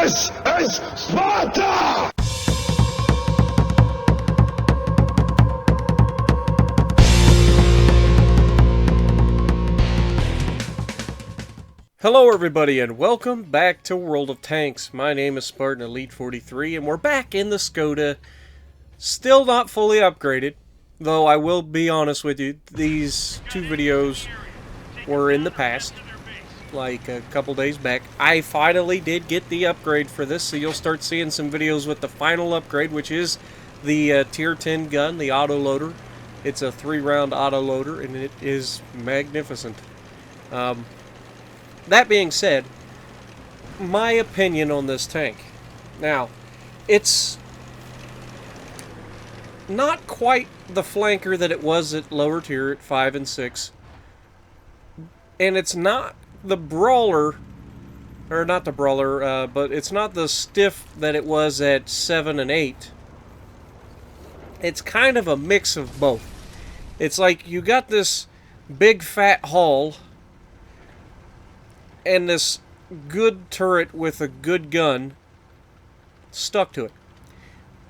This is Sparta! Hello everybody and welcome back to World of Tanks. My name is Spartan Elite 43 and we're back in the Skoda. Still not fully upgraded, though I will be honest with you, these two videos were in the past, like a couple days back. I finally did get the upgrade for this, so you'll start seeing some videos with the final upgrade, which is the Tier 10 gun, the autoloader. It's a 3-round autoloader and it is magnificent. That being said, my opinion on this tank. Now, it's not quite the flanker that it was at lower tier at 5 and 6. And it's not the brawler, or not the brawler, but it's not the stiff that it was at 7 and 8. It's kind of a mix of both. It's like you got this big fat hull and this good turret with a good gun stuck to it.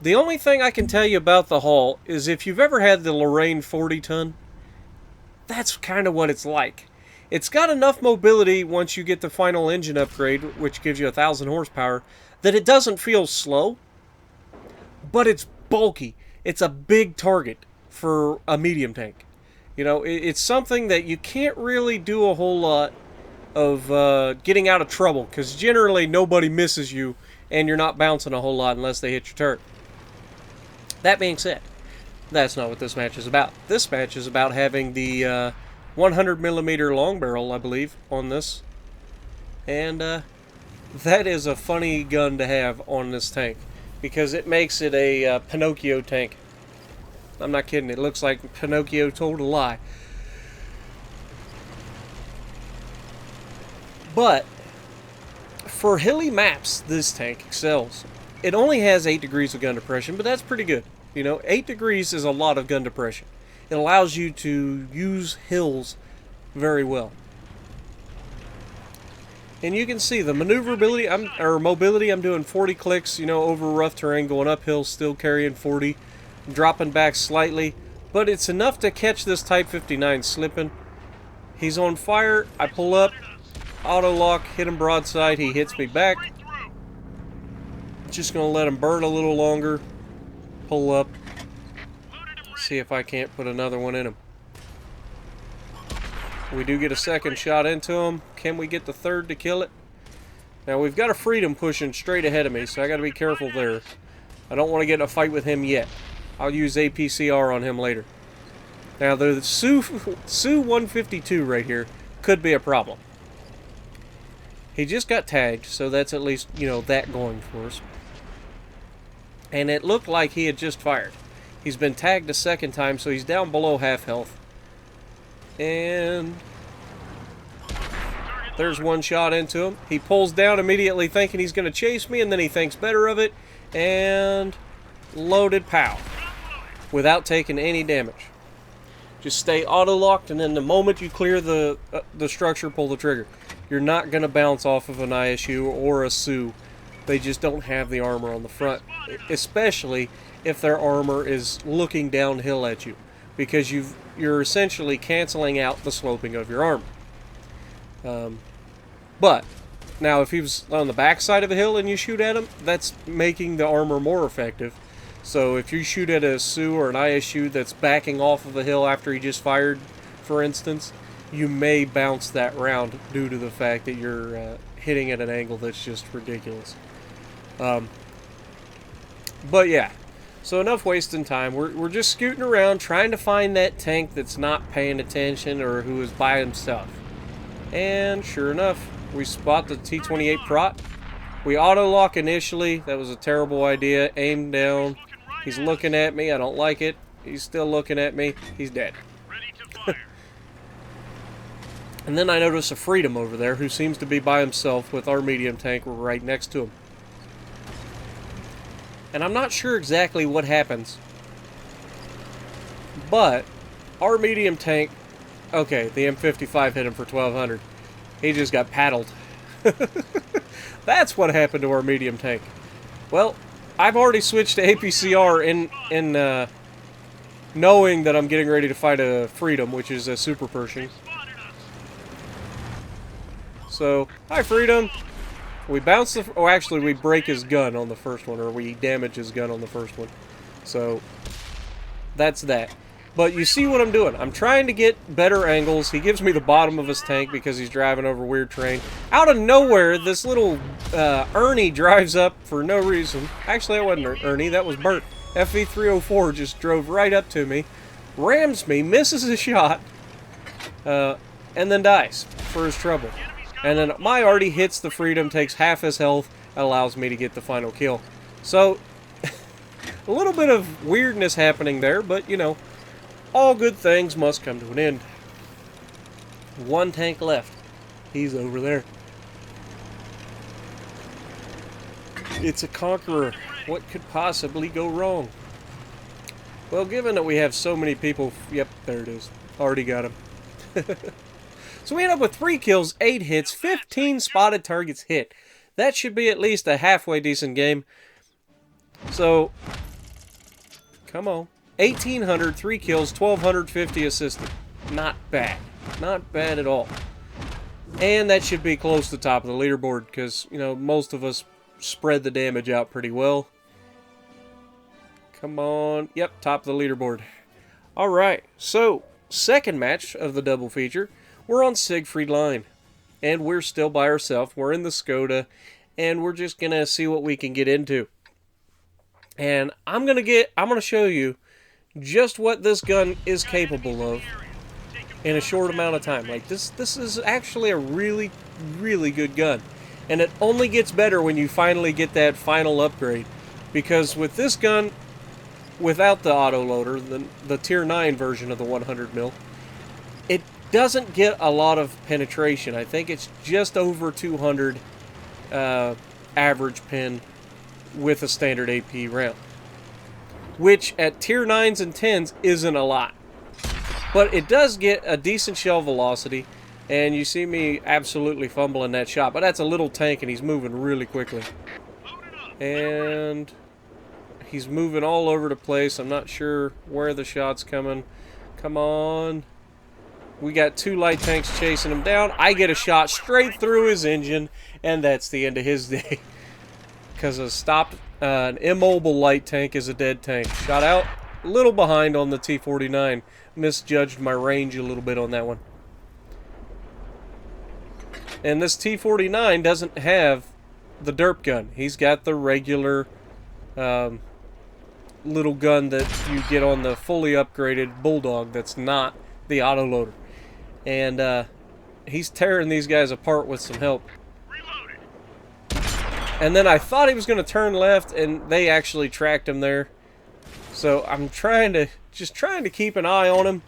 The only thing I can tell you about the hull is if you've ever had the Lorraine 40-ton, that's kind of what it's like. It's got enough mobility once you get the final engine upgrade, which gives you 1,000 horsepower, that it doesn't feel slow, but it's bulky. It's a big target for a medium tank. You know, it's something that you can't really do a whole lot of getting out of trouble, because generally nobody misses you and you're not bouncing a whole lot unless they hit your turret. That being said, that's not what this match is about. This match is about having the 100mm long barrel, I believe, on this, and that is a funny gun to have on this tank because it makes it a Pinocchio tank. I'm not kidding, it looks like Pinocchio told a lie. But for hilly maps, this tank excels. It only has 8 degrees of gun depression, but that's pretty good. You know, 8 degrees is a lot of gun depression. It allows you to use hills very well. And you can see the maneuverability, mobility, I'm doing 40 clicks, you know, over rough terrain, going uphill, still carrying 40, dropping back slightly. But it's enough to catch this Type 59 slipping. He's on fire, I pull up, auto lock, hit him broadside, he hits me back. Just gonna let him burn a little longer. Pull up. See if I can't put another one in him. We do get a second shot into him. Can we get the third to kill it? Now we've got a Freedom pushing straight ahead of me, so I gotta be careful there. I don't want to get in a fight with him yet. I'll use APCR on him later. Now the Su 152 right here could be a problem. He just got tagged, so that's at least, you know, that going for us. And it looked like he had just fired. He's been tagged a second time, so he's down below half health. And there's one shot into him. He pulls down immediately thinking he's going to chase me, and then he thinks better of it. And loaded pow. Without taking any damage. Just stay auto-locked, and then the moment you clear the structure, pull the trigger. You're not going to bounce off of an ISU or a Su. They just don't have the armor on the front. Especially if their armor is looking downhill at you. Because you're essentially canceling out the sloping of your armor. But, now if he was on the back side of a hill and you shoot at him, that's making the armor more effective. So if you shoot at a Su or an ISU that's backing off of a hill after he just fired, for instance, you may bounce that round due to the fact that you're hitting at an angle that's just ridiculous. But yeah, so enough wasting time. We're just scooting around trying to find that tank that's not paying attention or who is by himself. And sure enough, we spot the T-28 Prot. We auto-lock initially. That was a terrible idea. Aim down. He's looking at me. I don't like it. He's still looking at me. He's dead. And then I notice a Freedom over there who seems to be by himself with our medium tank right next to him. And I'm not sure exactly what happens. But our medium tank, okay, the M55 hit him for 1,200. He just got paddled. That's what happened to our medium tank. Well, I've already switched to APCR in knowing that I'm getting ready to fight a Freedom, which is a Super Pershing. So, hi Freedom! We bounce the... Oh, actually, we break his gun on the first one, or we damage his gun on the first one. So, that's that. But you see what I'm doing. I'm trying to get better angles. He gives me the bottom of his tank because he's driving over weird terrain. Out of nowhere, this little Ernie drives up for no reason. Actually, that wasn't Ernie. That was Bert. FV304 just drove right up to me, rams me, misses a shot, and then dies for his trouble. And then my arty hits the Freedom, takes half his health, allows me to get the final kill. So, a little bit of weirdness happening there, but, you know, all good things must come to an end. One tank left. He's over there. It's a Conqueror. What could possibly go wrong? Well, given that we have so many people... Yep, there it is. Already got him. So we end up with 3 kills, 8 hits, 15 spotted targets hit. That should be at least a halfway decent game. So, come on. 1,800, 3 kills, 1,250 assisted. Not bad. Not bad at all. And that should be close to the top of the leaderboard because, you know, most of us spread the damage out pretty well. Come on. Yep, top of the leaderboard. Alright, so, second match of the double feature. We're on Siegfried Line. And we're still by ourselves. We're in the Skoda. And we're just going to see what we can get into. And I'm going to show you just what this gun is capable of in a short amount of time. Like, this is actually a really, really good gun. And it only gets better when you finally get that final upgrade. Because with this gun, without the autoloader, the Tier 9 version of the 100mm, it doesn't get a lot of penetration. I think it's just over 200 average pen with a standard AP round. Which at Tier 9s and 10s isn't a lot. But it does get a decent shell velocity. And you see me absolutely fumbling that shot. But that's a little tank and he's moving really quickly. And he's moving all over the place. I'm not sure where the shot's coming. Come on. We got 2 light tanks chasing him down. I get a shot straight through his engine. And that's the end of his day. Because an immobile light tank is a dead tank. Shot out. A little behind on the T-49. Misjudged my range a little bit on that one. And this T-49 doesn't have the derp gun. He's got the regular little gun that you get on the fully upgraded Bulldog that's not the autoloader. And he's tearing these guys apart with some help. And then I thought he was going to turn left, and they actually tracked him there. So I'm trying to keep an eye on him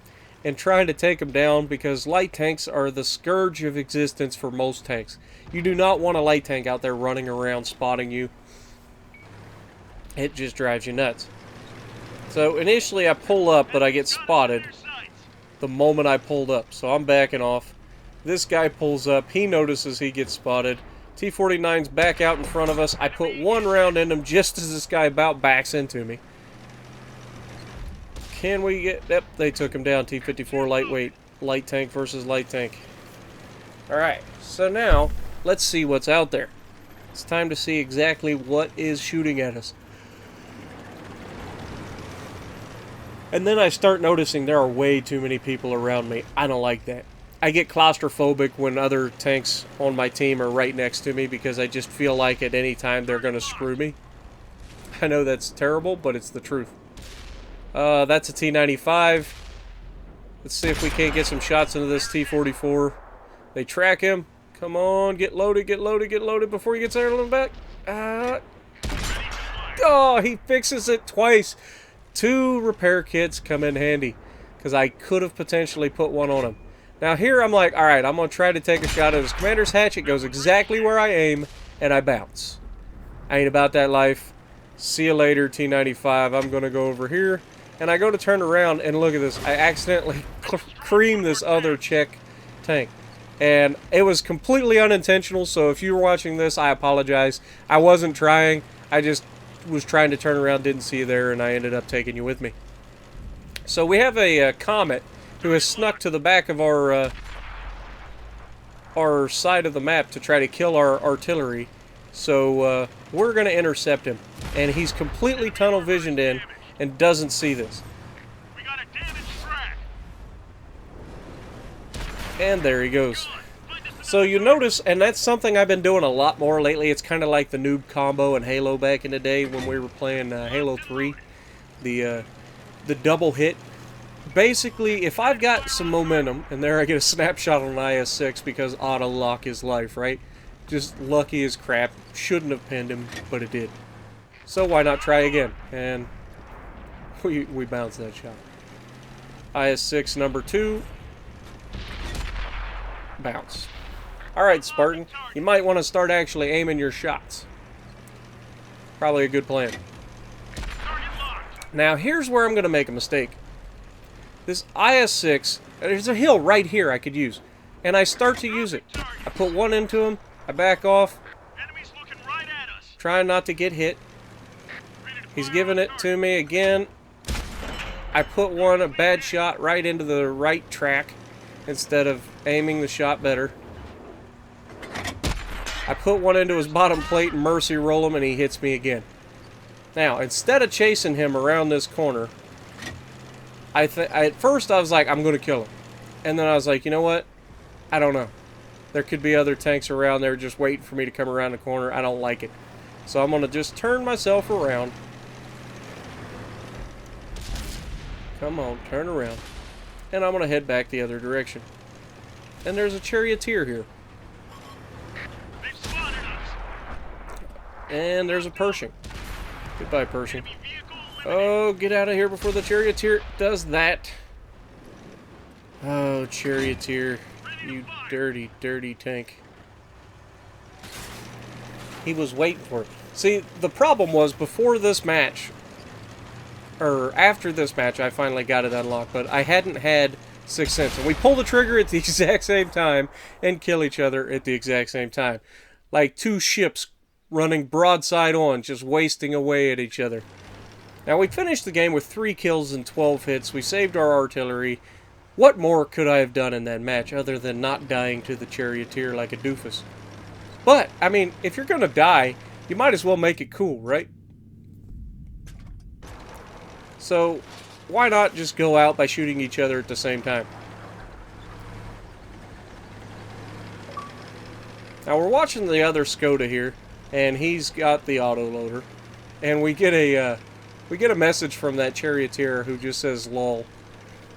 and trying to take him down because light tanks are the scourge of existence for most tanks. You do not want a light tank out there running around spotting you. It just drives you nuts. So initially I pull up, but I get spotted the moment I pulled up. So I'm backing off. This guy pulls up. He notices he gets spotted. T-49's back out in front of us. I put 1 round in him just as this guy about backs into me. Can we get... Yep, they took him down. T-54 lightweight. Light tank versus light tank. Alright, so now, let's see what's out there. It's time to see exactly what is shooting at us. And then I start noticing there are way too many people around me. I don't like that. I get claustrophobic when other tanks on my team are right next to me because I just feel like at any time they're going to screw me. I know that's terrible, but it's the truth. That's a T-95. Let's see if we can't get some shots into this T-44. They track him. Come on, get loaded, get loaded, get loaded before he gets there a little back. Oh, he fixes it twice. 2 repair kits come in handy because I could have potentially put 1 on him. Now here I'm like, alright, I'm going to try to take a shot at his commander's hatch. It goes exactly where I aim, and I bounce. I ain't about that life. See you later, T-95. I'm going to go over here. And I go to turn around, and look at this. I accidentally cream this other Czech tank. And it was completely unintentional, so if you were watching this, I apologize. I wasn't trying. I just was trying to turn around, didn't see you there, and I ended up taking you with me. So we have a comet who has snuck to the back of our side of the map to try to kill our artillery. So we're going to intercept him. And he's completely tunnel visioned in and doesn't see this. We got a damaged track. And there he goes. So you notice, and that's something I've been doing a lot more lately, it's kind of like the noob combo in Halo back in the day when we were playing Halo 3. The double hit. Basically, if I've got some momentum, and there I get a snapshot on an IS-6 because auto-lock is life, right? Just lucky as crap. Shouldn't have pinned him, but it did. So why not try again? And we bounced that shot. IS-6 number 2. Bounce. Alright, Spartan. You might want to start actually aiming your shots. Probably a good plan. Now, here's where I'm going to make a mistake. This IS-6, there's a hill right here I could use. And I start to use it. I put one into him. I back off. Enemies looking right at us. Trying not to get hit. He's giving it to me again. I put a bad shot right into the right track instead of aiming the shot better. I put one into his bottom plate and mercy roll him, and he hits me again. Now, instead of chasing him around this corner, at first I was like, I'm going to kill him. And then I was like, you know what? I don't know. There could be other tanks around there just waiting for me to come around the corner. I don't like it. So I'm going to just turn myself around. Come on, turn around. And I'm going to head back the other direction. And there's a charioteer here. They've spotted us. And there's a Pershing. Goodbye, Pershing. Enemy vehicle Oh, get out of here before the charioteer does that. Oh, charioteer. You dirty, dirty tank. He was waiting for it. See, the problem was before this match, or after this match, I finally got it unlocked, but I hadn't had Sixth Sense. And we pull the trigger at the exact same time and kill each other at the exact same time. Like two ships running broadside on, just wasting away at each other. Now, we finished the game with 3 kills and 12 hits. We saved our artillery. What more could I have done in that match other than not dying to the charioteer like a doofus? But, I mean, if you're going to die, you might as well make it cool, right? So, why not just go out by shooting each other at the same time? Now, we're watching the other Skoda here, and he's got the autoloader. And we get a message from that charioteer who just says, lol.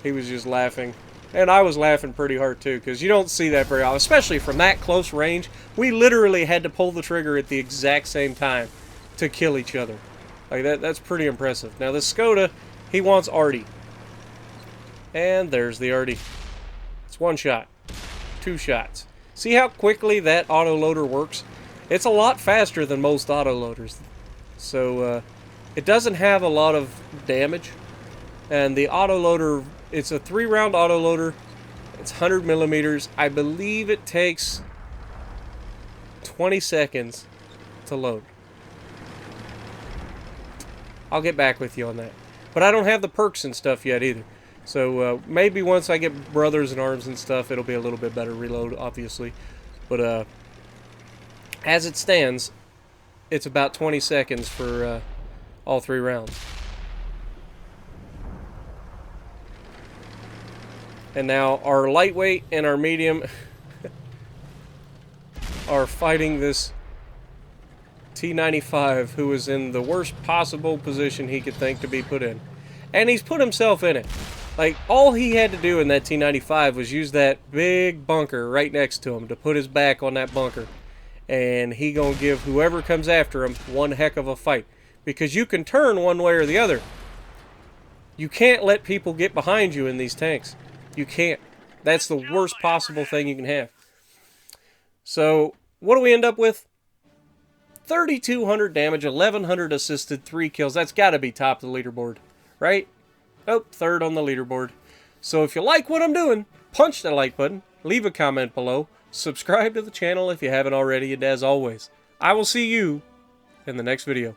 He was just laughing. And I was laughing pretty hard too, because you don't see that very often, especially from that close range. We literally had to pull the trigger at the exact same time to kill each other. Like that's pretty impressive. Now this Skoda, he wants Artie. And there's the Artie. It's 1 shot. 2 shots. See how quickly that autoloader works? It's a lot faster than most autoloaders. So, it doesn't have a lot of damage. And the autoloader, it's a 3-round autoloader. It's 100 millimeters. I believe it takes 20 seconds to load. I'll get back with you on that. But I don't have the perks and stuff yet either. So maybe once I get Brothers in Arms and stuff, it'll be a little bit better reload, obviously. But as it stands, it's about 20 seconds for all 3 rounds. And now our lightweight and our medium are fighting this T-95, who is in the worst possible position he could think to be put in. And he's put himself in it. Like, all he had to do in that T-95 was use that big bunker right next to him to put his back on that bunker. And he gonna give whoever comes after him one heck of a fight. Because you can turn one way or the other. You can't let people get behind you in these tanks. You can't. That's the worst possible thing you can have. So, what do we end up with? 3,200 damage, 1,100 assisted, 3 kills. That's got to be top of the leaderboard, right? Nope, 3rd on the leaderboard. So if you like what I'm doing, punch that like button, leave a comment below, subscribe to the channel if you haven't already, and as always, I will see you in the next video.